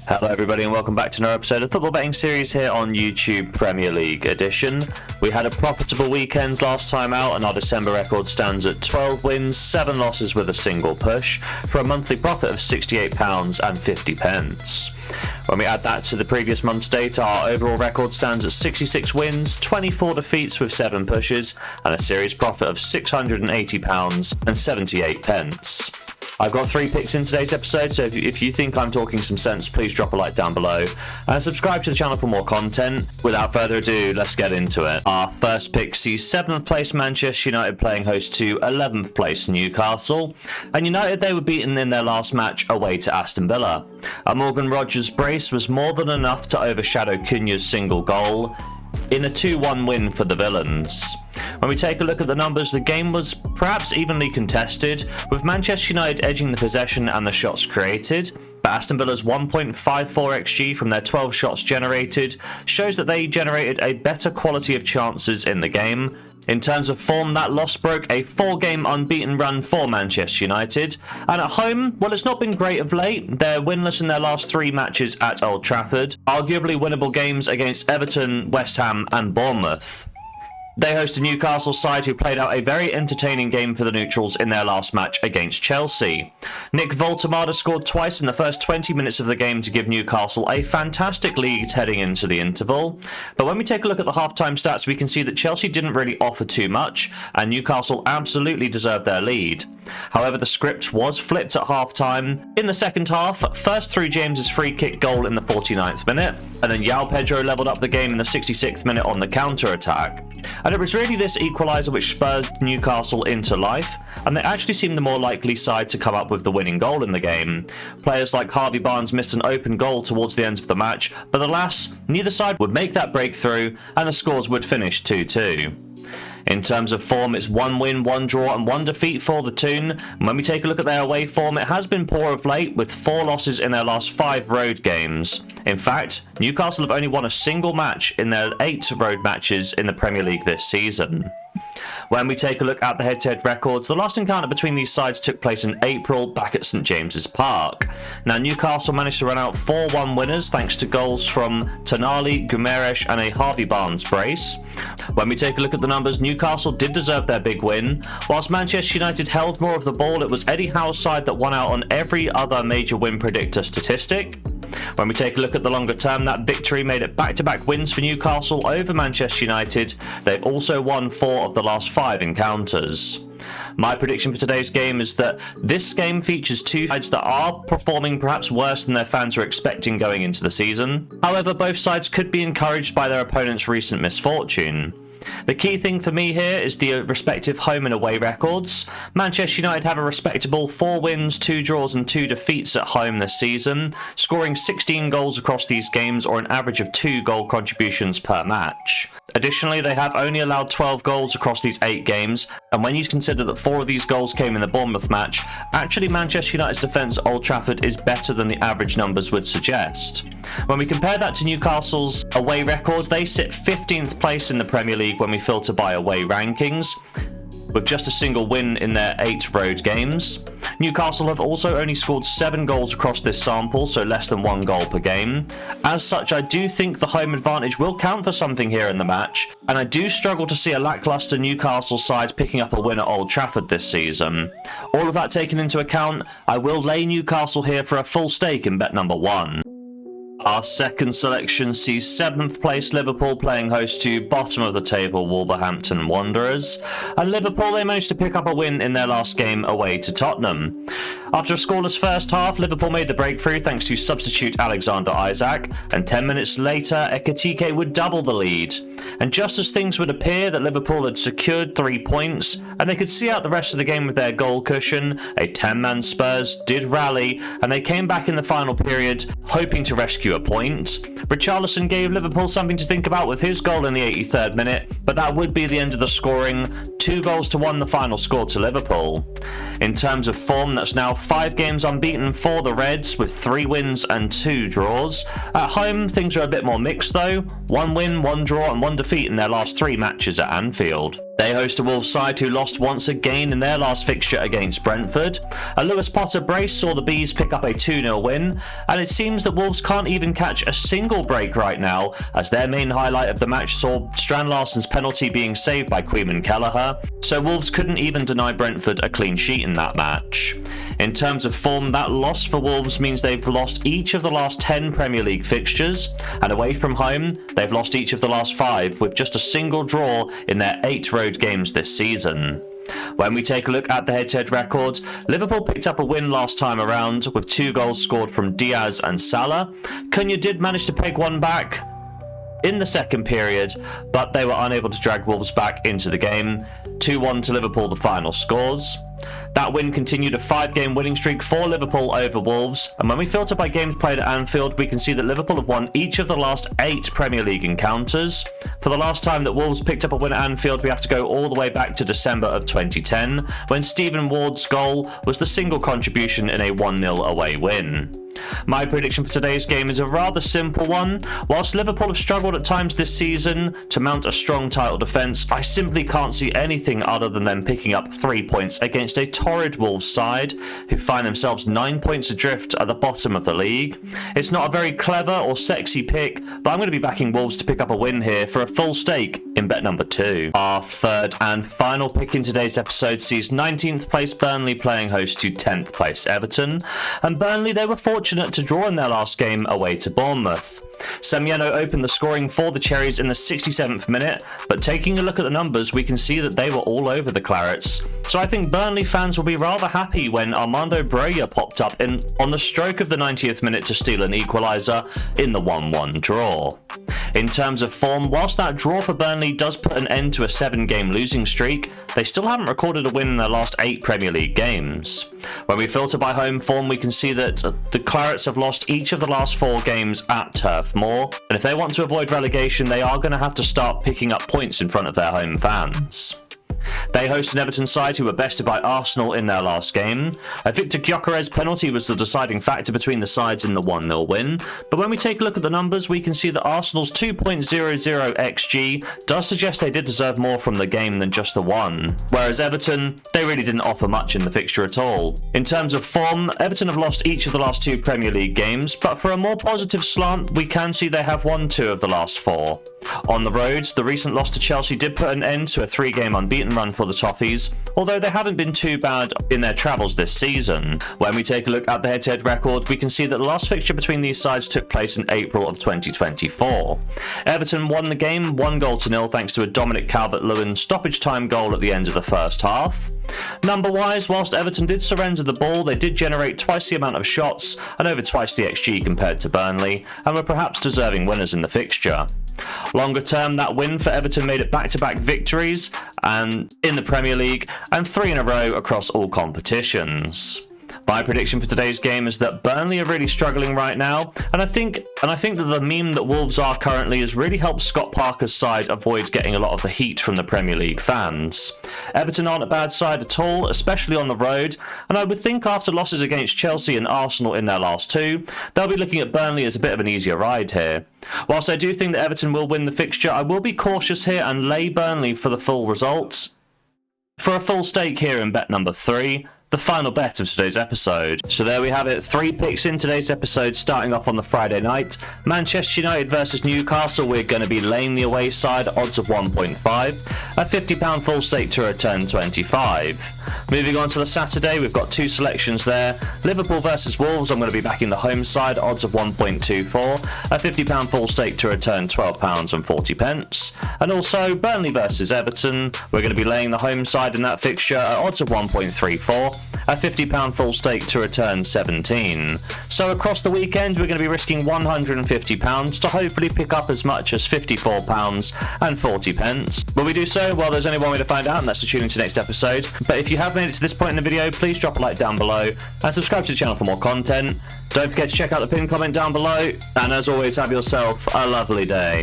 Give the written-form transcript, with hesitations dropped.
Hello everybody and welcome back to another episode of Football Betting Series here on YouTube Premier League edition. We had a profitable weekend last time out and our December record stands at 12 wins, 7 losses with a single push for a monthly profit of £68.50. When we add that to the previous month's data, our overall record stands at 66 wins, 24 defeats with 7 pushes and a series profit of £680.78. I've got 3 picks in today's episode, so if you think I'm talking some sense, please drop a like down below and subscribe to the channel for more content. Without further ado, let's get into it. Our first pick sees 7th place Manchester United playing host to 11th place Newcastle, and United, they were beaten in their last match away to Aston Villa. A Morgan Rogers brace was more than enough to overshadow Cunha's single goal in a 2-1 win for the Villains. When we take a look at the numbers, the game was perhaps evenly contested, with Manchester United edging the possession and the shots created, but Aston Villa's 1.54 XG from their 12 shots generated shows that they generated a better quality of chances in the game. In terms of form, that loss broke a 4-game unbeaten run for Manchester United, and at home, well, it's not been great of late. They're winless in their last 3 matches at Old Trafford, arguably winnable games against Everton, West Ham and Bournemouth. They host a Newcastle side who played out a very entertaining game for the neutrals in their last match against Chelsea. Nick Woltemade scored twice in the first 20 minutes of the game to give Newcastle a fantastic lead heading into the interval. But when we take a look at the half-time stats, we can see that Chelsea didn't really offer too much, and Newcastle absolutely deserved their lead. However, the script was flipped at half-time. In the second half, first through James's free kick goal in the 49th minute, and then João Pedro levelled up the game in the 66th minute on the counter-attack. And it was really this equaliser which spurred Newcastle into life, and they actually seemed the more likely side to come up with the winning goal in the game. Players like Harvey Barnes missed an open goal towards the end of the match, but alas, neither side would make that breakthrough, and the scores would finish 2-2. In terms of form, it's 1 win, 1 draw and 1 defeat for the Toon. And when we take a look at their away form, it has been poor of late, with 4 losses in their last 5 road games. In fact, Newcastle have only won a single match in their 8 road matches in the Premier League this season. When we take a look at the head-to-head records, the last encounter between these sides took place in April back at St James's Park. Now, Newcastle managed to run out 4-1 winners thanks to goals from Tonali, Guimaraes and a Harvey Barnes brace. When we take a look at the numbers, Newcastle did deserve their big win. Whilst Manchester United held more of the ball, it was Eddie Howe's side that won out on every other major win predictor statistic. When we take a look at the longer term, that victory made it back-to-back wins for Newcastle over Manchester United. They've also won 4 of the last 5 encounters. My prediction for today's game is that this game features 2 sides that are performing perhaps worse than their fans were expecting going into the season. However, both sides could be encouraged by their opponent's recent misfortune. The key thing for me here is the respective home and away records. Manchester United have a respectable 4 wins, 2 draws and 2 defeats at home this season, scoring 16 goals across these games or an average of 2 goal contributions per match. Additionally, they have only allowed 12 goals across these 8 games, and when you consider that 4 of these goals came in the Bournemouth match, actually Manchester United's defence at Old Trafford is better than the average numbers would suggest. When we compare that to Newcastle's away record, they sit 15th place in the Premier League when we filter by away rankings, with just a single win in their 8 road games. Newcastle have also only scored 7 goals across this sample, so less than 1 goal per game. As such, I do think the home advantage will count for something here in the match, and I do struggle to see a lacklustre Newcastle side picking up a win at Old Trafford this season. All of that taken into account, I will lay Newcastle here for a full stake in bet number 1. Our second selection sees 7th place Liverpool playing host to bottom of the table Wolverhampton Wanderers, and Liverpool, they managed to pick up a win in their last game away to Tottenham. After a scoreless first half, Liverpool made the breakthrough thanks to substitute Alexander Isak, and 10 minutes later Ekitike would double the lead. And just as things would appear that Liverpool had secured 3 points and they could see out the rest of the game with their goal cushion, a 10-man Spurs did rally and they came back in the final period hoping to rescue a point. Richarlison gave Liverpool something to think about with his goal in the 83rd minute, but that would be the end of the scoring. 2-1 the final score to Liverpool. In terms of form, that's now 5 games unbeaten for the Reds with 3 wins and 2 draws. At home, things are a bit more mixed though. 1 win, 1 draw and 1 defeat in their last 3 matches at Anfield. They host a Wolves side who lost once again in their last fixture against Brentford. A Lewis Potter brace saw the Bees pick up a 2-0 win, and it seems that Wolves can't even catch a single break right now, as their main highlight of the match saw Strand Larsen's penalty being saved by Queeman Kelleher, so Wolves couldn't even deny Brentford a clean sheet in that match. In terms of form, that loss for Wolves means they've lost each of the last 10 Premier League fixtures, and away from home, they've lost each of the last 5, with just a single draw in their 8 road games this season. When we take a look at the head-to-head records, Liverpool picked up a win last time around with 2 goals scored from Diaz and Salah. Cunha did manage to peg one back in the second period, but they were unable to drag Wolves back into the game. 2-1 to Liverpool, the final scores. That win continued a 5-game winning streak for Liverpool over Wolves, and when we filter by games played at Anfield, we can see that Liverpool have won each of the last 8 Premier League encounters. For the last time that Wolves picked up a win at Anfield, we have to go all the way back to December of 2010, when Stephen Ward's goal was the single contribution in a 1-0 away win. My prediction for today's game is a rather simple one. Whilst Liverpool have struggled at times this season to mount a strong title defence, I simply can't see anything other than them picking up 3 points against a torrid Wolves side who find themselves 9 points adrift at the bottom of the league. It's not a very clever or sexy pick, but I'm going to be backing Wolves to pick up a win here for a full stake in bet number 2. Our third and final pick in today's episode sees 19th place Burnley playing host to 10th place Everton, and Burnley, they were fortunate to draw in their last game away to Bournemouth. Semieno opened the scoring for the Cherries in the 67th minute, but taking a look at the numbers, we can see that they were all over the Clarets. So I think Burnley fans will be rather happy when Armando Broja popped up on the stroke of the 90th minute to steal an equaliser in the 1-1 draw. In terms of form, whilst that draw for Burnley does put an end to a 7-game losing streak, they still haven't recorded a win in their last 8 Premier League games. When we filter by home form, we can see that the Clarets have lost each of the last 4 games at Turf Moor, and if they want to avoid relegation, they are going to have to start picking up points in front of their home fans. They host an Everton side who were bested by Arsenal in their last game. A Victor Gyökeres penalty was the deciding factor between the sides in the 1-0 win, but when we take a look at the numbers, we can see that Arsenal's 2.00 XG does suggest they did deserve more from the game than just the 1, whereas Everton, they really didn't offer much in the fixture at all. In terms of form, Everton have lost each of the last 2 Premier League games, but for a more positive slant, we can see they have won 2 of the last 4. On the road, the recent loss to Chelsea did put an end to a 3-game unbeaten run for the Toffees, although they haven't been too bad in their travels this season. When we take a look at the head-to-head record, we can see that the last fixture between these sides took place in April of 2024. Everton won the game 1-0 thanks to a Dominic Calvert-Lewin stoppage time goal at the end of the first half. Number-wise, whilst Everton did surrender the ball, they did generate twice the amount of shots and over twice the XG compared to Burnley, and were perhaps deserving winners in the fixture. Longer term, that win for Everton made it back-to-back victories and in the Premier League and 3 in a row across all competitions. My prediction for today's game is that Burnley are really struggling right now, and I think that the meme that Wolves are currently has really helped Scott Parker's side avoid getting a lot of the heat from the Premier League fans. Everton aren't a bad side at all, especially on the road, and I would think after losses against Chelsea and Arsenal in their last 2, they'll be looking at Burnley as a bit of an easier ride here. Whilst I do think that Everton will win the fixture, I will be cautious here and lay Burnley for the full results. For a full stake here in bet number 3, the final bet of today's episode. So there we have it, 3 picks in today's episode, starting off on the Friday night. Manchester United versus Newcastle, we're going to be laying the away side, odds of 1.5, a £50 full stake to return 25. Moving on to the Saturday, we've got 2 selections there. Liverpool versus Wolves, I'm going to be backing the home side, odds of 1.24, a £50 full stake to return £12.40. And also Burnley versus Everton, we're going to be laying the home side in that fixture at odds of 1.34, a £50 full stake to return 17. So across the weekend, we're going to be risking £150 to hopefully pick up as much as £54.40. Will we do so? Well, there's only one way to find out, and that's to tune into next episode. But if you have made it to this point in the video, please drop a like down below and subscribe to the channel for more content. Don't forget to check out the pinned comment down below, and as always, have yourself a lovely day.